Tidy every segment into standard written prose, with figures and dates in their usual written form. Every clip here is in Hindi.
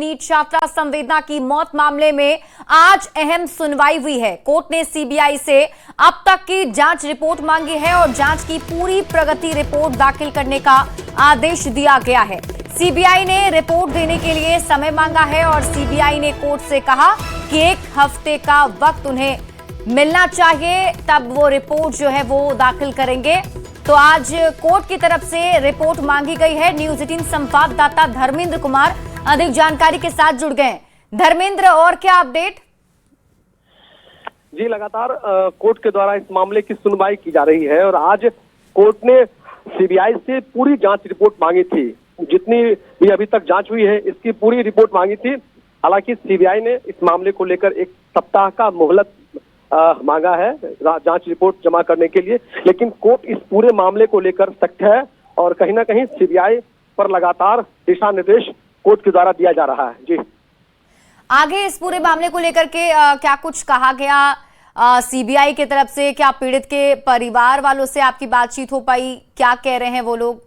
नीट छात्रा संवेदना की मौत मामले में आज अहम सुनवाई हुई है। कोर्ट ने सीबीआई से अब तक की जांच रिपोर्ट मांगी है और जांच की पूरी प्रगति रिपोर्ट दाखिल करने का आदेश दिया गया है। सीबीआई ने रिपोर्ट देने के लिए समय मांगा है और सीबीआई ने कोर्ट से कहा कि 1 हफ्ते का वक्त उन्हें मिलना चाहिए, तब वो रिपोर्ट जो है वो दाखिल करेंगे। तो आज कोर्ट की तरफ से रिपोर्ट मांगी गई है। न्यूज 18 संवाददाता धर्मेंद्र कुमार अधिक जानकारी के साथ जुड़ गए। धर्मेंद्र, और क्या अपडेट? जी, लगातार कोर्ट के द्वारा इस मामले की सुनवाई की जा रही है और आज कोर्ट ने सीबीआई से पूरी जांच रिपोर्ट मांगी थी। जितनी भी अभी तक जांच हुई है इसकी पूरी रिपोर्ट मांगी थी। हालांकि सीबीआई ने इस मामले को लेकर 1 सप्ताह का मोहलत मांगा है जांच रिपोर्ट जमा करने के लिए, लेकिन कोर्ट इस पूरे मामले को लेकर सख्त है और कहीं ना कहीं सीबीआई पर लगातार दिशा निर्देश कोर्ट के द्वारा दिया जा रहा है। जी, आगे इस पूरे मामले को लेकर के क्या कुछ कहा गया सीबीआई की तरफ से? क्या पीड़ित के परिवार वालों से आपकी बातचीत हो पाई? क्या कह रहे हैं वो लोग?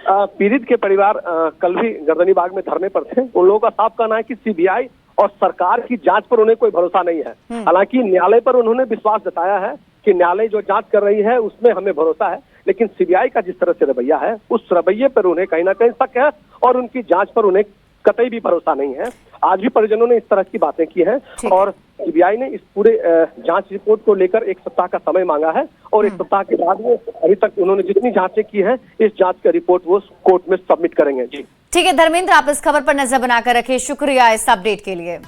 पीड़ित के परिवार कल भी गर्दनी बाग में धरने पर थे। उन लोगों का साफ कहना है कि सीबीआई और सरकार की जांच पर उन्हें कोई भरोसा नहीं है। हालांकि न्यायालय पर उन्होंने विश्वास जताया है कि न्यायालय जो जांच कर रही है उसमें हमें भरोसा है, लेकिन सीबीआई का जिस तरह से रवैया है उस रवैये पर उन्हें कहीं ना कहीं शक है और उनकी जांच पर उन्हें कतई भी भरोसा नहीं है। आज भी परिजनों ने इस तरह की बातें की हैं और सीबीआई ने इस पूरे जांच रिपोर्ट को लेकर 1 सप्ताह का समय मांगा है और 1 सप्ताह के बाद वो अभी तक उन्होंने जितनी जांचें की हैं इस जांच का रिपोर्ट वो कोर्ट में सबमिट करेंगे। जी ठीक है धर्मेंद्र, आप इस खबर पर नजर बनाकर रखें। शुक्रिया इस अपडेट के लिए।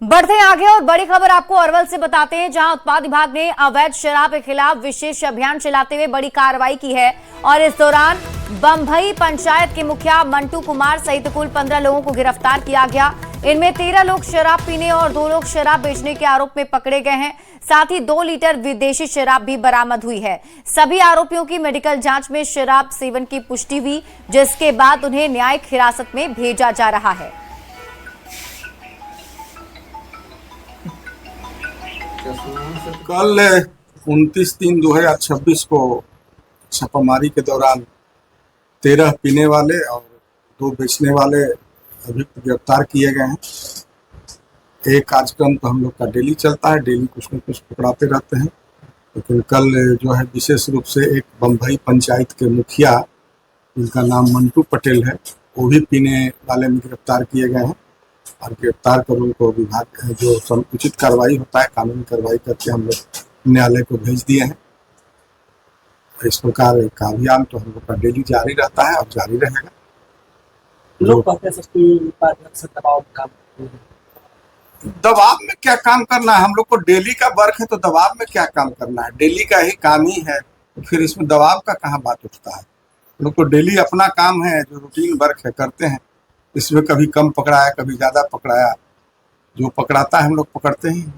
बढ़ते हैं आगे और बड़ी खबर आपको अरवल से बताते हैं, जहां उत्पाद विभाग ने अवैध शराब के खिलाफ विशेष अभियान चलाते हुए बड़ी कार्रवाई की है और इस दौरान बंभई पंचायत के मुखिया मंटू कुमार सहित कुल 15 लोगों को गिरफ्तार किया गया। इनमें 13 लोग शराब पीने और 2 लोग शराब बेचने के आरोप में पकड़े गए हैं। साथ ही 2 लीटर विदेशी शराब भी बरामद हुई है। सभी आरोपियों की मेडिकल जांच में शराब सेवन की पुष्टि हुई, जिसके बाद उन्हें न्यायिक हिरासत में भेजा जा रहा है। कल 29/3/2026 को छापामारी के दौरान 13 पीने वाले और 2 बेचने वाले अभियुक्त गिरफ्तार किए गए हैं। एक कार्यक्रम तो हम लोग का डेली चलता है, डेली कुछ न कुछ पकड़ाते रहते हैं, लेकिन कल जो है विशेष रूप से एक बंभई पंचायत के मुखिया जिनका नाम मंटू पटेल है वो भी पीने वाले में गिरफ्तार किए गए हैं और गिरफ्तार कर उनको विभाग जो उचित कार्रवाई होता है कानूनी कार्रवाई करके हम लोग न्यायालय को भेज दिए हैं। इस प्रकार का अभियान तो हम लोग का डेली जारी रहता है और जारी रहेगा। लोग कहते हैं दबाव में क्या काम करना है, हम लोग को डेली का वर्क है तो दबाव में क्या काम करना है, डेली का ही काम ही है, फिर इसमें दबाव का कहाँ बात उठता है। हम लोग को डेली अपना काम है जो रूटीन वर्क है करते हैं। इसमें कभी कम पकड़ाया कभी ज्यादा पकड़ाया, जो पकड़ाता है हम लोग पकड़ते हैं।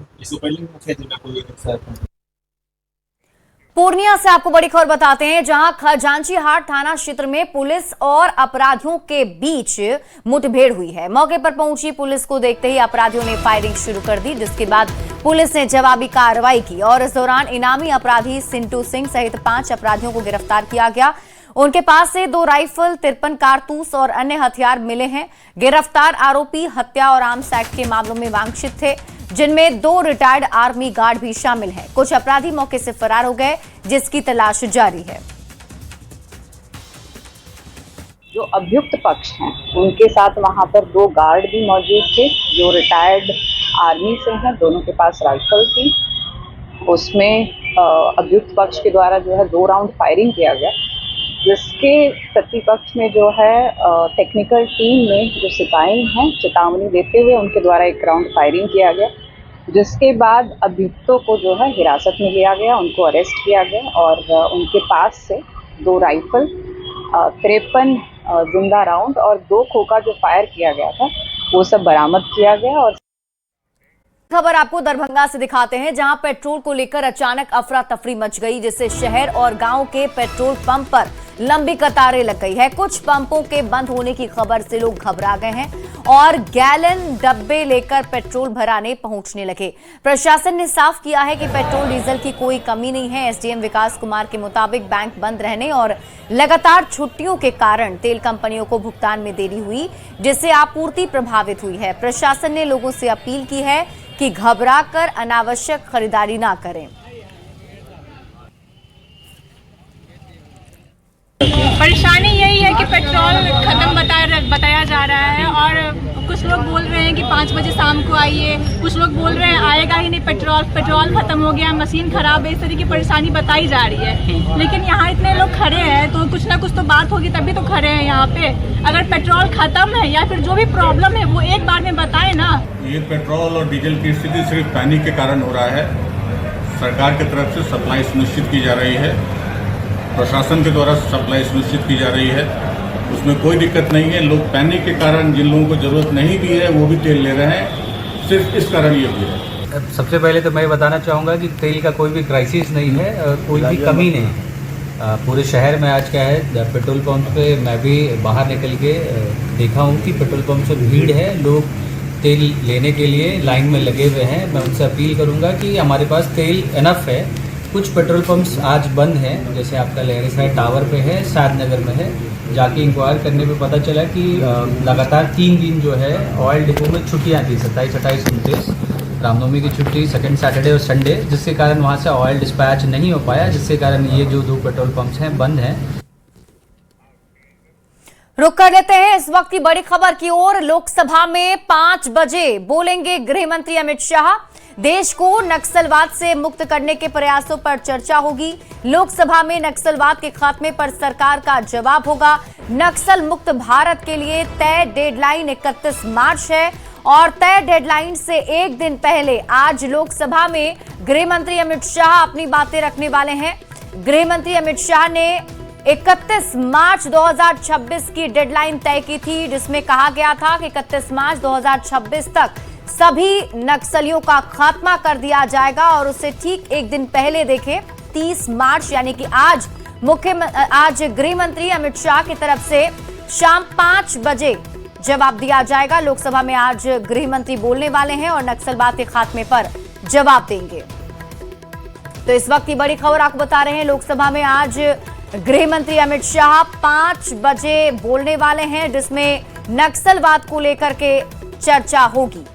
पूर्णिया से आपको बड़ी खबर बताते हैं, जहां खजांची हाट थाना क्षेत्र में पुलिस और अपराधियों के बीच मुठभेड़ हुई है। मौके पर पहुंची पुलिस को देखते ही अपराधियों ने फायरिंग शुरू कर दी, जिसके बाद पुलिस ने जवाबी कार्रवाई की और इस दौरान इनामी अपराधी सिंटू सिंह सहित 5 अपराधियों को गिरफ्तार किया गया। उनके पास से 2 राइफल, 53 कारतूस और अन्य हथियार मिले हैं। गिरफ्तार आरोपी हत्या और आर्म्स एक्ट के मामलों में वांछित थे, जिनमें 2 रिटायर्ड आर्मी गार्ड भी शामिल हैं। कुछ अपराधी मौके से फरार हो गए, जिसकी तलाश जारी है। जो अभियुक्त पक्ष हैं उनके साथ वहां पर 2 गार्ड भी मौजूद थे जो रिटायर्ड आर्मी से हैं। दोनों के पास राइफल थी। उसमें अभियुक्त पक्ष के द्वारा जो है 2 राउंड फायरिंग किया गया, जिसके प्रतिपक्ष में जो है टेक्निकल टीम में जो सिपाही हैं चेतावनी देते हुए उनके द्वारा 1 राउंड फायरिंग किया गया, जिसके बाद अभियुक्तों को जो है हिरासत में लिया गया, उनको अरेस्ट किया गया और उनके पास से 2 राइफल, 53 जिंदा राउंड और 2 खोखा जो फायर किया गया था वो सब बरामद किया गया। और खबर आपको दरभंगा से दिखाते हैं, जहां पेट्रोल को लेकर अचानक अफरा तफरी मच गई, जिससे शहर और गांव के पेट्रोल पंप पर लंबी कतारें लग गई है। कुछ पंपों के बंद होने की खबर से लोग घबरा गए हैं और गैलन डब्बे लेकर पेट्रोल भराने पहुंचने लगे। प्रशासन ने साफ किया है कि पेट्रोल डीजल की कोई कमी नहीं है। एसडीएम विकास कुमार के मुताबिक बैंक बंद रहने और लगातार छुट्टियों के कारण तेल कंपनियों को भुगतान में देरी हुई, जिससे आपूर्ति प्रभावित हुई है। प्रशासन ने लोगों से अपील की है कि घबराकर अनावश्यक खरीदारी ना करें। परेशानी यही है कि पेट्रोल खत्म बताया जा रहा है और कुछ लोग बोल रहे हैं कि 5 बजे शाम को आइए, कुछ लोग बोल रहे हैं आएगा ही नहीं पेट्रोल खत्म हो गया, मशीन खराब है, इस तरह की परेशानी बताई जा रही है। लेकिन यहाँ इतने लोग खड़े हैं तो कुछ ना कुछ तो बात होगी, तभी तो खड़े हैं यहाँ पे। अगर पेट्रोल खत्म है या फिर जो भी प्रॉब्लम है वो एक बार में बताए ना। ये पेट्रोल और डीजल की स्थिति सिर्फ पैनिक के कारण हो रहा है। सरकार की तरफ से सप्लाई सुनिश्चित की जा रही है, प्रशासन के द्वारा सप्लाई सुनिश्चित की जा रही है, उसमें कोई दिक्कत नहीं है। लोग पैनिक के कारण जिन लोगों को जरूरत नहीं भी है वो भी तेल ले रहे हैं, सिर्फ इस कारण ये भी है। सबसे पहले तो मैं बताना चाहूँगा कि तेल का कोई भी क्राइसिस नहीं है और कोई भी कमी नहीं है। पूरे शहर में आज क्या है, पेट्रोल पंप पे मैं भी बाहर निकल के देखा हूँ कि पेट्रोल पंप से भीड़ है, लोग तेल लेने के लिए लाइन में लगे हुए हैं। मैं उनसे अपील करूँगा कि हमारे पास तेल इनफ है। कुछ पेट्रोल पंप्स आज बंद हैं, जैसे आपका लहरीसराय टावर पे है, शादनगर में है। जाके इंक्वायर करने पे पता चला कि लगातार 3 दिन जो है ऑयल डिपो में छुट्टियाँ थी, 27, 28, 29, रामनवमी की छुट्टी, सेकंड सैटरडे और संडे, जिसके कारण वहाँ से ऑयल डिस्पैच नहीं हो पाया, जिसके कारण ये जो 2 पेट्रोल पंप्स हैं बंद हैं। रुक कर लेते हैं इस वक्त की बड़ी खबर की ओर। लोकसभा में 5 बजे बोलेंगे गृह मंत्री अमित शाह। देश को नक्सलवाद से मुक्त करने के प्रयासों पर चर्चा होगी। लोकसभा में नक्सलवाद के खात्मे पर सरकार का जवाब होगा। नक्सल मुक्त भारत के लिए तय डेडलाइन 31 मार्च है और तय डेडलाइन से एक दिन पहले आज लोकसभा में गृह मंत्री अमित शाह अपनी बातें रखने वाले हैं। गृह मंत्री अमित शाह ने 31 मार्च 2026 की डेडलाइन तय की थी, जिसमें कहा गया था कि 31 मार्च 2026 तक सभी नक्सलियों का खात्मा कर दिया जाएगा। और उससे ठीक एक दिन पहले देखें 30 मार्च यानी कि आज गृह मंत्री अमित शाह की तरफ से शाम 5 बजे जवाब दिया जाएगा। लोकसभा में आज गृह मंत्री बोलने वाले हैं और नक्सलवाद के खात्मे पर जवाब देंगे। तो इस वक्त की बड़ी खबर आपको बता रहे हैं, लोकसभा में आज गृह मंत्री अमित शाह 5 बजे बोलने वाले हैं, जिसमें नक्सलवाद को लेकर के चर्चा होगी।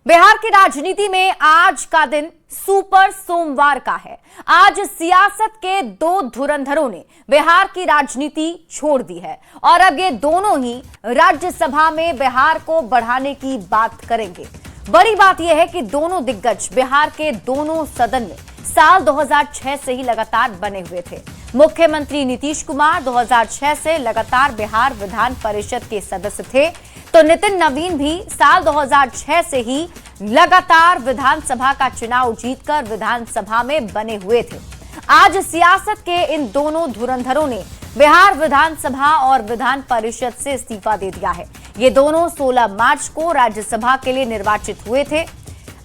बिहार की राजनीति में आज का दिन सुपर सोमवार का है। आज सियासत के 2 धुरंधरों ने बिहार की राजनीति छोड़ दी है और अब ये दोनों ही राज्यसभा में बिहार को बढ़ाने की बात करेंगे। बड़ी बात यह है कि दोनों दिग्गज बिहार के दोनों सदन में साल 2006 से ही लगातार बने हुए थे। मुख्यमंत्री नीतीश कुमार 2006 से लगातार बिहार विधान परिषद के सदस्य थे, तो नितिन नवीन भी साल 2006 से ही लगातार विधानसभा का चुनाव जीतकर विधानसभा में बने हुए थे। आज सियासत के इन दोनों धुरंधरों ने बिहार विधानसभा और विधान परिषद से इस्तीफा दे दिया है। ये दोनों 16 मार्च को राज्यसभा के लिए निर्वाचित हुए थे।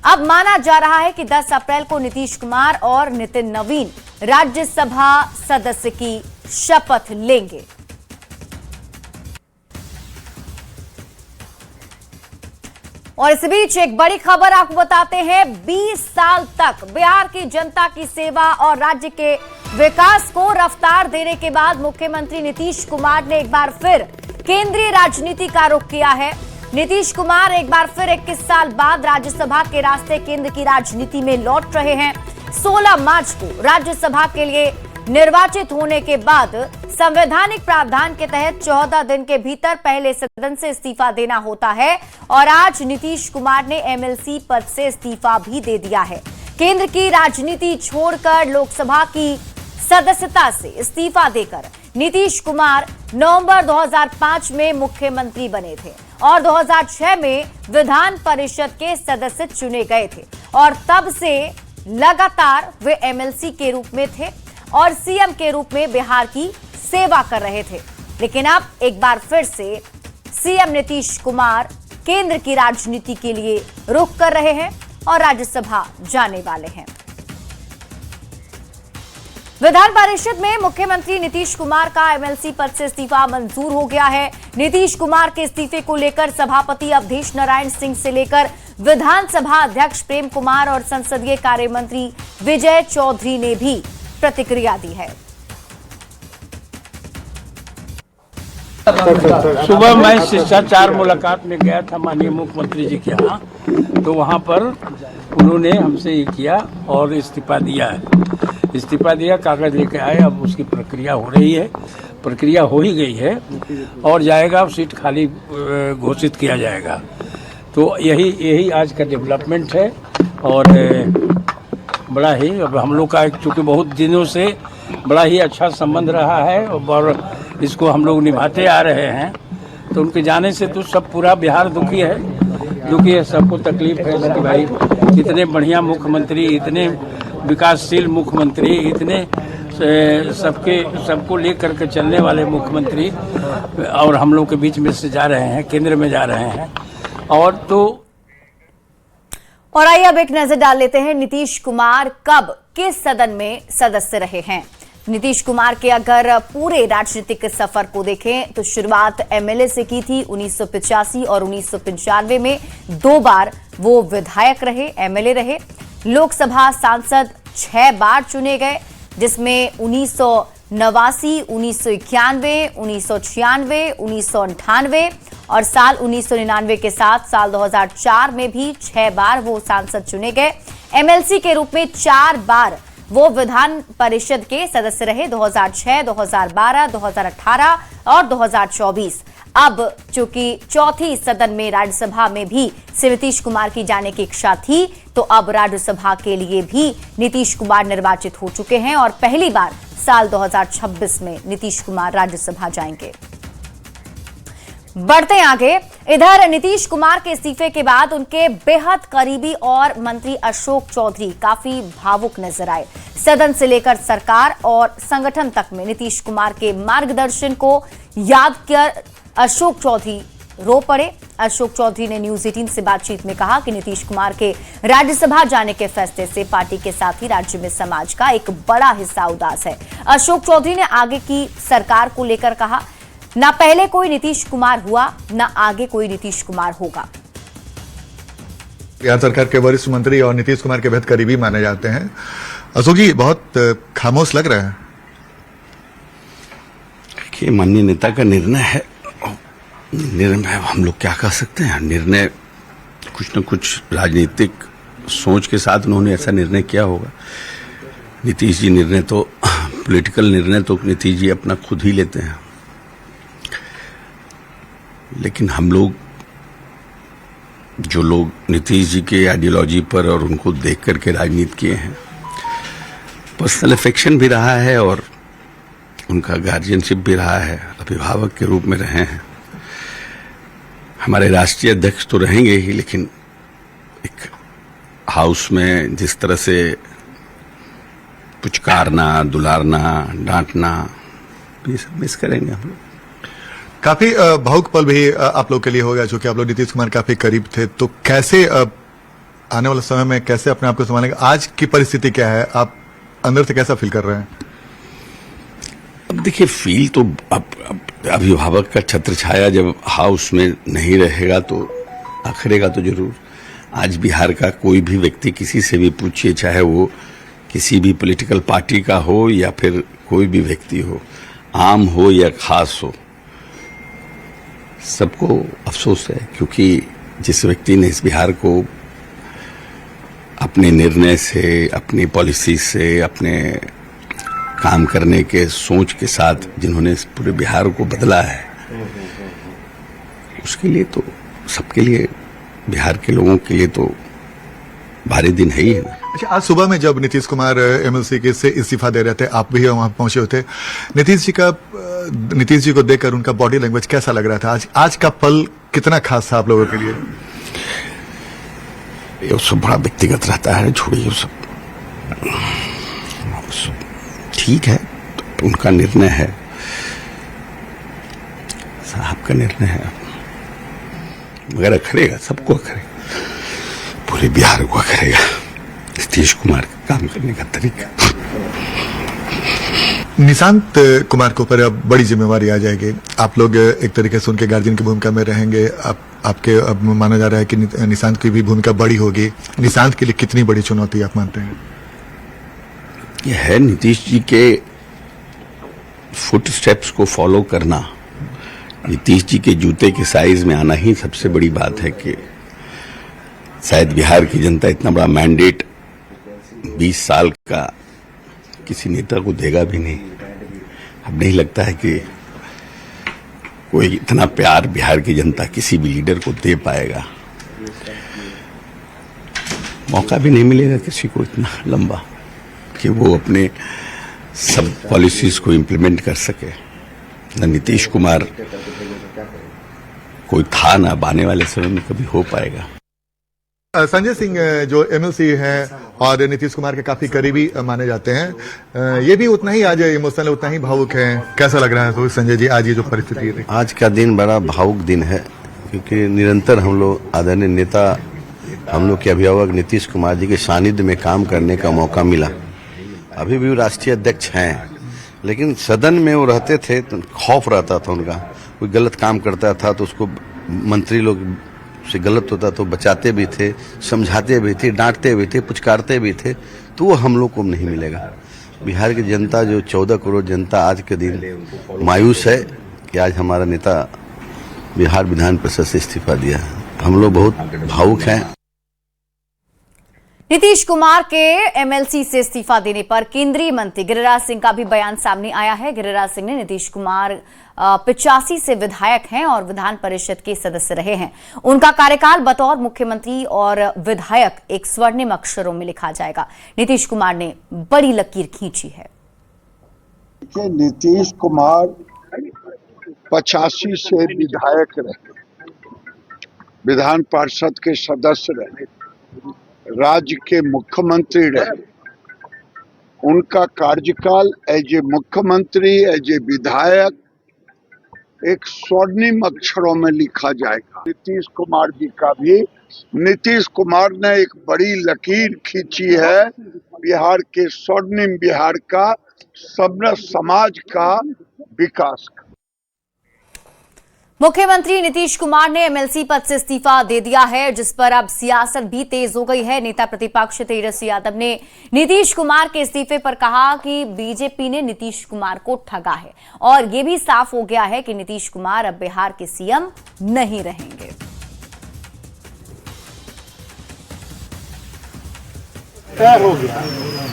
अब माना जा रहा है कि 10 अप्रैल को नीतीश कुमार और नितिन नवीन राज्यसभा सदस्य की शपथ लेंगे। और इस बीच एक बड़ी खबर आपको बताते हैं। 20 साल तक बिहार की जनता की सेवा और राज्य के विकास को रफ्तार देने के बाद मुख्यमंत्री नीतीश कुमार ने एक बार फिर केंद्रीय राजनीति का रुख किया है। नीतीश कुमार एक बार फिर 21 साल बाद राज्यसभा के रास्ते केंद्र की राजनीति में लौट रहे हैं। 16 मार्च को राज्यसभा के लिए निर्वाचित होने के बाद संवैधानिक प्रावधान के तहत 14 दिन के भीतर पहले सदन से इस्तीफा देना होता है और आज नीतीश कुमार ने एमएलसी पद से इस्तीफा भी दे दिया है। केंद्र की राजनीति छोड़कर लोकसभा की सदस्यता से इस्तीफा देकर नीतीश कुमार नवंबर 2005 में मुख्यमंत्री बने थे और 2006 में विधान परिषद के सदस्य चुने गए थे और तब से लगातार वे एमएलसी के रूप में थे और सीएम के रूप में बिहार की सेवा कर रहे थे। लेकिन अब एक बार फिर से सीएम नीतीश कुमार केंद्र की राजनीति के लिए रुख कर रहे हैं और राज्यसभा जाने वाले हैं। विधान परिषद में मुख्यमंत्री नीतीश कुमार का एमएलसी पद से इस्तीफा मंजूर हो गया है। नीतीश कुमार के इस्तीफे को लेकर सभापति अवधेश नारायण सिंह से लेकर विधानसभा अध्यक्ष प्रेम कुमार और संसदीय कार्य मंत्री विजय चौधरी ने भी प्रतिक्रिया दी है। सुबह मैं शिष्टाचार मुलाकात में गया था माननीय मुख्यमंत्री जी के यहाँ, तो वहाँ पर उन्होंने हमसे ये किया और इस्तीफा दिया है। इस्तीफा दिया, कागज लेके आए, अब उसकी प्रक्रिया हो रही है। प्रक्रिया हो ही गई है और जाएगा, सीट खाली घोषित किया जाएगा। तो यही आज का डेवलपमेंट है और बड़ा ही अब हम लोग का चूँकि बहुत दिनों से बड़ा ही अच्छा संबंध रहा है और इसको हम लोग निभाते आ रहे हैं। तो उनके जाने से तो सब पूरा बिहार दुखी है, सबको तकलीफ है कि भाई इतने बढ़िया मुख्यमंत्री, इतने विकासशील मुख्यमंत्री, इतने सबको लेकर के चलने वाले मुख्यमंत्री और हम लोग के बीच में से जा रहे हैं, केंद्र में जा रहे हैं। और आइए अब एक नजर डाल लेते हैं नीतीश कुमार कब किस सदन में सदस्य रहे हैं। नीतीश कुमार के अगर पूरे राजनीतिक सफर को देखें तो शुरुआत एमएलए से की थी। 1985 और 1995 में 2 बार वो विधायक रहे, एमएलए रहे। लोकसभा सांसद 6 बार चुने गए, जिसमें 1989, 1991, 1996, 1998 और साल 1999 के साथ साल 2004 में भी 6 बार वो सांसद चुने गए। एमएलसी के रूप में 4 बार वो विधान परिषद के सदस्य रहे, 2006, 2012, 2018 और 2024। अब चूंकि चौथी सदन में राज्यसभा में भी श्री नीतीश कुमार की जाने की इच्छा थी, तो अब राज्यसभा के लिए भी नीतीश कुमार निर्वाचित हो चुके हैं और पहली बार साल 2026 में नीतीश कुमार राज्यसभा जाएंगे। बढ़ते हैं आगे। इधर नीतीश कुमार के इस्तीफे के बाद उनके बेहद करीबी और मंत्री अशोक चौधरी काफी भावुक नजर आए। सदन से लेकर सरकार और संगठन तक में नीतीश कुमार के मार्गदर्शन को याद कर अशोक चौधरी रो पड़े। अशोक चौधरी ने न्यूज 18 से बातचीत में कहा कि नीतीश कुमार के राज्यसभा जाने के फैसले से पार्टी के साथ ही राज्य में समाज का एक बड़ा हिस्सा उदास है। अशोक चौधरी ने आगे की सरकार को लेकर कहा, ना पहले कोई नीतीश कुमार हुआ, ना आगे कोई नीतीश कुमार होगा। बिहार सरकार के वरिष्ठ मंत्री और नीतीश कुमार के बेहद करीबी माने जाते हैं। अशोक जी बहुत खामोश लग रहे हैं। देखिए, माननीय नेता का निर्णय है, निर्णय हम लोग क्या कह सकते हैं। निर्णय कुछ न कुछ राजनीतिक सोच के साथ उन्होंने ऐसा निर्णय किया होगा। नीतीश जी निर्णय तो पॉलिटिकल निर्णय तो नीतीश जी अपना खुद ही लेते हैं, लेकिन हम लोग जो लोग नीतीश जी के आइडियोलॉजी पर और उनको देख करके राजनीति किए हैं, पर्सनल अफेक्शन भी रहा है और उनका गार्जियनशिप भी रहा है, अभिभावक के रूप में रहे हैं। हमारे राष्ट्रीय अध्यक्ष तो रहेंगे ही, लेकिन एक हाउस में जिस तरह से पुचकारना, दुलारना, डांटना, ये सब मिस करेंगे हम लोग। काफी भावुक पल भी आप लोग के लिए होगा, जो कि आप लोग नीतीश कुमार काफी करीब थे। तो कैसे आने वाले समय में कैसे अपने आप को संभालेंगे? आज की परिस्थिति क्या है, आप अंदर से कैसा फील कर रहे हैं? अब देखिए, फील तो अब अभिभावक का छत्र छाया जब हाउस में नहीं रहेगा तो आखिरेगा तो जरूर। आज बिहार का कोई भी व्यक्ति किसी से भी पूछिए, चाहे वो किसी भी पॉलिटिकल पार्टी का हो या फिर कोई भी व्यक्ति हो, आम हो या खास हो, सबको अफसोस है। क्योंकि जिस व्यक्ति ने इस बिहार को अपने निर्णय से, अपनी पॉलिसी से, अपने काम करने के सोच के साथ जिन्होंने इस पूरे बिहार को बदला है, उसके लिए तो, सबके लिए, बिहार के लोगों के लिए तो भारी दिन है ही है। अच्छा, आज सुबह में जब नीतीश कुमार एमएलसी के से इस्तीफा दे रहे थे, आप भी वहां पहुंचे होते, नीतीश जी को देखकर उनका बॉडी लैंग्वेज कैसा लग रहा था? आज का पल कितना खास था आप लोगों के लिए? ये सब बड़ा व्यक्तिगत रहता है, छोड़िए वो सब ठीक है, तो उनका निर्णय है, साहब का निर्णय है, मगर अखरेगा, सबको अखरेगा, पूरे बिहार को अखरेगा नीतीश कुमार का काम करने का तरीका। निशांत कुमार के ऊपर अब बड़ी जिम्मेवारी आ जाएगी। आप लोग एक तरीके से उनके गार्जियन की भूमिका में रहेंगे। आपके अब माना जा रहा है कि निशांत की भी भूमिका बड़ी होगी। निशांत के लिए कितनी बड़ी चुनौती आप मानते हैं? ये है नीतीश जी के फुट स्टेप्स को फॉलो करना, नीतीश जी के जूते के साइज में आना ही सबसे बड़ी बात है कि शायद बिहार की जनता इतना बड़ा मैंडेट 20 साल का किसी नेता को देगा भी नहीं। अब नहीं लगता है कि कोई इतना प्यार बिहार की जनता किसी भी लीडर को दे पाएगा। मौका भी नहीं मिलेगा किसी को इतना लंबा कि वो अपने सब पॉलिसीज को इम्प्लीमेंट कर सके। न नीतीश कुमार कोई था, ना आने वाले समय में कभी हो पाएगा। संजय सिंह जो एमएलसी हैं और नीतीश कुमार के काफी करीबी माने जाते हैं, ये भी उतना ही आज इमोशनल, उतना ही भावुक हैं। कैसा लग रहा है तो संजय जी आज ये जो परिस्थिति है? आज का दिन बड़ा भावुक दिन है क्योंकि निरंतर हम लोग आदरणीय नेता, हम लोग के अभिभावक नीतीश कुमार जी के सानिध्य में काम करने का मौका मिला। अभी भी वो राष्ट्रीय अध्यक्ष हैं, लेकिन सदन में वो रहते थे तो खौफ रहता था उनका। कोई गलत काम करता था तो उसको मंत्री लोग से गलत होता तो बचाते भी थे, समझाते भी थे, डांटते भी थे, पुचकारते भी थे। तो वो हम लोग को नहीं मिलेगा। बिहार की जनता जो 14 करोड़ जनता आज के दिन मायूस है कि आज हमारा नेता बिहार विधान परिषद से इस्तीफा दिया। हम लोग बहुत भावुक हैं। नीतीश कुमार के एमएलसी से इस्तीफा देने पर केंद्रीय मंत्री गिरिराज सिंह का भी बयान सामने आया है। गिरिराज सिंह ने नीतीश कुमार 85 से विधायक हैं और विधान परिषद के सदस्य रहे हैं। उनका कार्यकाल बतौर मुख्यमंत्री और विधायक एक स्वर्णिम अक्षरों में लिखा जाएगा। नीतीश कुमार ने बड़ी लकीर खींची है। नीतीश कुमार 85 से विधायक रहे, विधान परिषद के सदस्य रहे, राज्य के मुख्यमंत्री रहे। उनका कार्यकाल एज ए मुख्यमंत्री, एज ए विधायक एक स्वर्णिम अक्षरों में लिखा जाएगा। नीतीश कुमार जी का भी, नीतीश कुमार ने एक बड़ी लकीर खींची है बिहार के स्वर्णिम बिहार का, सभ्य समाज का विकास का। मुख्यमंत्री नीतीश कुमार ने एमएलसी पद से इस्तीफा दे दिया है, जिस पर अब सियासत भी तेज हो गई है। नेता प्रतिपक्ष तेजस्वी यादव ने नीतीश कुमार के इस्तीफे पर कहा कि बीजेपी ने नीतीश कुमार को ठगा है और ये भी साफ हो गया है कि नीतीश कुमार अब बिहार के सीएम नहीं रहेंगे। तय हो गया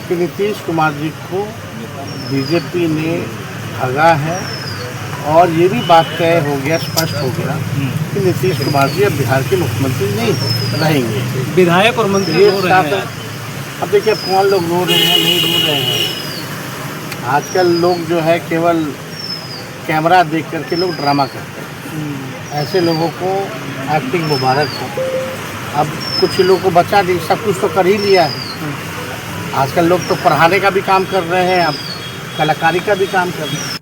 कि नीतीश कुमार जी को बीजेपी ने ठगा है और ये भी बात तय हो गया, स्पष्ट हो गया कि नीतीश कुमार जी अब बिहार के मुख्यमंत्री नहीं रहेंगे। विधायक और मंत्री रो रहे हैं। अब देखिए कौन लोग रो रहे हैं, नहीं रो रहे हैं। आजकल लोग जो है केवल कैमरा देख करके लोग ड्रामा करते हैं। ऐसे लोगों को एक्टिंग मुबारक है। अब कुछ लोगों को बचा दी, सब कुछ तो कर ही लिया है। आजकल लोग तो पढ़ाने का भी काम कर रहे हैं, अब कलाकारी का भी काम कर रहे हैं।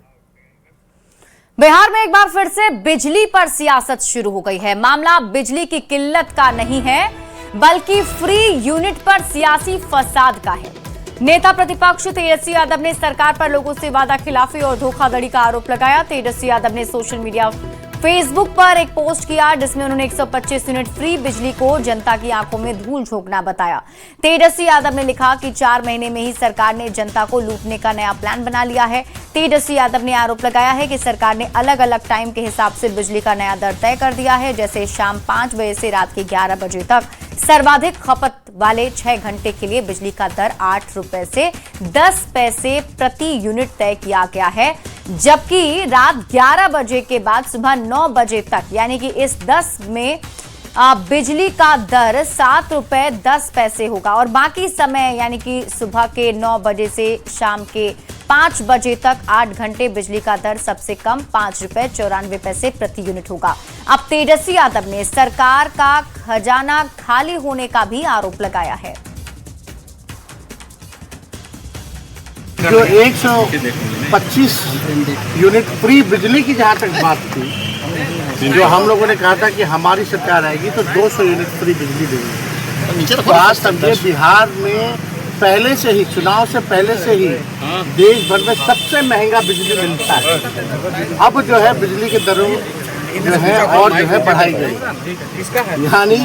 बिहार में एक बार फिर से बिजली पर सियासत शुरू हो गई है। मामला बिजली की किल्लत का नहीं है, बल्कि फ्री यूनिट पर सियासी फसाद का है। नेता प्रतिपक्ष तेजस्वी यादव ने सरकार पर लोगों से वादा खिलाफी और धोखाधड़ी का आरोप लगाया। तेजस्वी यादव ने सोशल मीडिया फेसबुक पर एक पोस्ट किया, जिसमें उन्होंने 125 यूनिट फ्री बिजली को जनता की आंखों में धूल झोंकना बताया। तेजस्वी यादव ने लिखा कि 4 महीने में ही सरकार ने जनता को लूटने का नया प्लान बना लिया है। तेजस्वी यादव ने आरोप लगाया है कि सरकार ने अलग अलग टाइम के हिसाब से बिजली का नया दर तय कर दिया है, जैसे शाम 5 बजे से रात के 11 बजे तक सर्वाधिक खपत वाले 6 घंटे के लिए बिजली का दर 8 रुपए से 10 पैसे प्रति यूनिट तय किया गया है, जबकि रात 11 बजे के बाद सुबह 9 बजे तक यानी कि इस 10 में बिजली का दर 7 रुपए 10 पैसे होगा और बाकी समय यानी कि सुबह के 9 बजे से शाम के 5 बजे तक 8 घंटे बिजली का दर सबसे कम 5 रुपए 94 पैसे प्रति यूनिट होगा। अब तेजस्वी यादव ने सरकार का खजाना खाली होने का भी आरोप लगाया है। जो 125 यूनिट फ्री बिजली की जहां तक बात थी, जो हम लोगों ने कहा था कि हमारी सरकार आएगी तो 200 यूनिट फ्री बिजली देंगे। तो आज समझे बिहार में पहले से ही, चुनाव से पहले से ही देश भर में सबसे महंगा बिजली मिलता है। अब जो है बिजली की दरों जो है और जो है बढ़ाई गई, यानी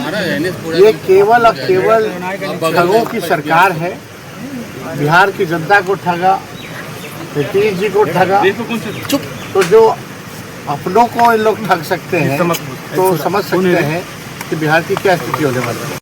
ये केवल और केवल ठगों की सरकार है। बिहार की जनता को ठगा, नीतीश जी को ठगा, तो जो अपनों को इन लोग ठग सकते हैं तो समझ सकते हैं कि बिहार की क्या स्थिति होने वाली है।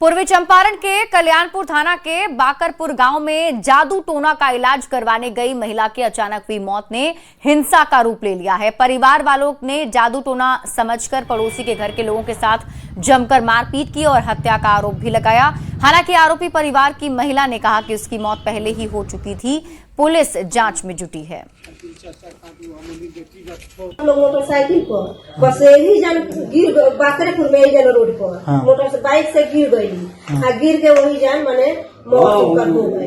पूर्वी चंपारण के कल्याणपुर थाना के बाकरपुर गांव में जादू टोना का इलाज करवाने गई महिला की अचानक हुई मौत ने हिंसा का रूप ले लिया है। परिवार वालों ने जादू टोना समझकर पड़ोसी के घर के लोगों के साथ जमकर मारपीट की और हत्या का आरोप भी लगाया। हालांकि आरोपी परिवार की महिला ने कहा कि उसकी मौत पहले ही हो चुकी थी। पुलिस जांच में जुटी है। लोग मोटरसाइकिल पर बस ही जन गिर बाकरेपुर में जन रोड पर मोटर बाइक से गिर गई। गिर के वही जान माने मौत उनकर हो गई।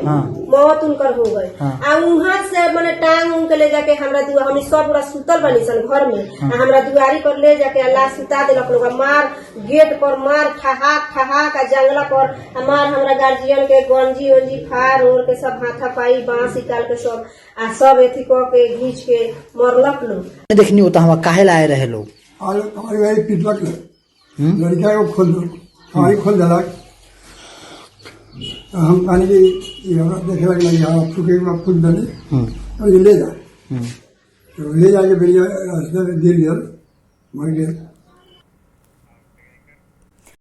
मौत उनकर हो गई। आ वहाँ से माने टांग उनके ले जाके हमरा दुआ हम सब पूरा सुतल बनी सन घर में। हमरा दुआरी पर ले जाके लाश सुता देलक लोग। मार गेट पर मार ठहाक जंगला पर मार हमरा गार्जियन के गंजी उंजी फाड़ ओर के सब हाथा पाई बांस निकाल के सब एथी के घींच के मरलक लोग। देखनी होता हम काहे लाए रहे लोग हमारे भाई पिटलक लड़का को खोल दो हमारी खोल दिलक। हम कहने की देखे लगे आप चुके खुद दली और ये ले जा तो ले जाके बढ़िया रास्ते में गिर गया मर गया।